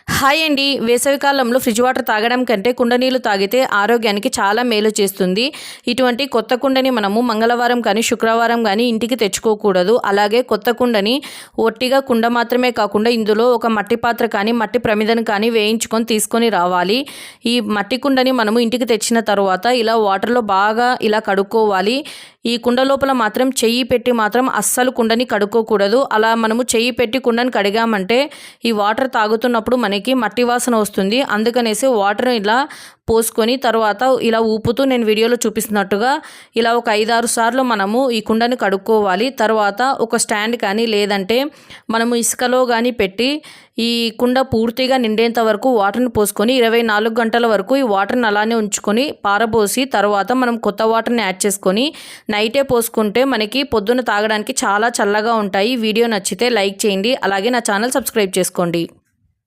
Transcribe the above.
Hi అండి. వేసవికాలంలో fridge water తాగడం కంటే కుండ నీళ్ళు తాగితే ఆరోగ్యానికి చాలా మేలు చేస్తుంది. ఇటువంటి కొత్త కుండని మనము మంగళవారం కానీ శుక్రవారం కానీ ఇంటికి తెచ్చుకోకూడదు. అలాగే కొత్త కుండని ఒట్టిగా కుండ మాత్రమే కాకుండా ఇందులో ఒక మట్టి పాత్ర కానీ మట్టి ప్రమిదను కానీ వేయించుకొని తీసుకొని రావాలి. ఈ మట్టి కుండని మనము ఇంటికి తెచ్చిన తర్వాత ఇలా వాటర్లో బాగా ఇలా కడుక్కోవాలి. ఈ కుండ లోపల మాత్రం చెయ్యి పెట్టి మాత్రం అస్సలు కుండని కడుక్కోకూడదు. అలా మనము చెయ్యి పెట్టి కుండని కడిగామంటే ఈ వాటర్ తాగుతున్నప్పుడు మనకి మట్టి వాసన వస్తుంది. అందుకనేసి వాటర్ ఇలా పోసుకొని తర్వాత ఇలా ఊపుతూ నేను వీడియోలో చూపిస్తున్నట్టుగా ఇలా ఒక 5-6 సార్లు మనము ఈ కుండని కడుక్కోవాలి. తర్వాత ఒక స్టాండ్ కానీ లేదంటే మనము ఇసుకలో కానీ పెట్టి ఈ కుండ పూర్తిగా నిండేంత వరకు వాటర్ని పోసుకొని 24 గంటల వరకు ఈ వాటర్ని అలానే ఉంచుకొని పారబోసి తర్వాత మనం కొత్త వాటర్ని యాడ్ చేసుకొని నైటే పోసుకుంటే మనకి పొద్దున తాగడానికి చాలా చల్లగా ఉంటాయి. వీడియో నచ్చితే లైక్ చేయండి. అలాగే నా ఛానల్ సబ్స్క్రైబ్ చేసుకోండి.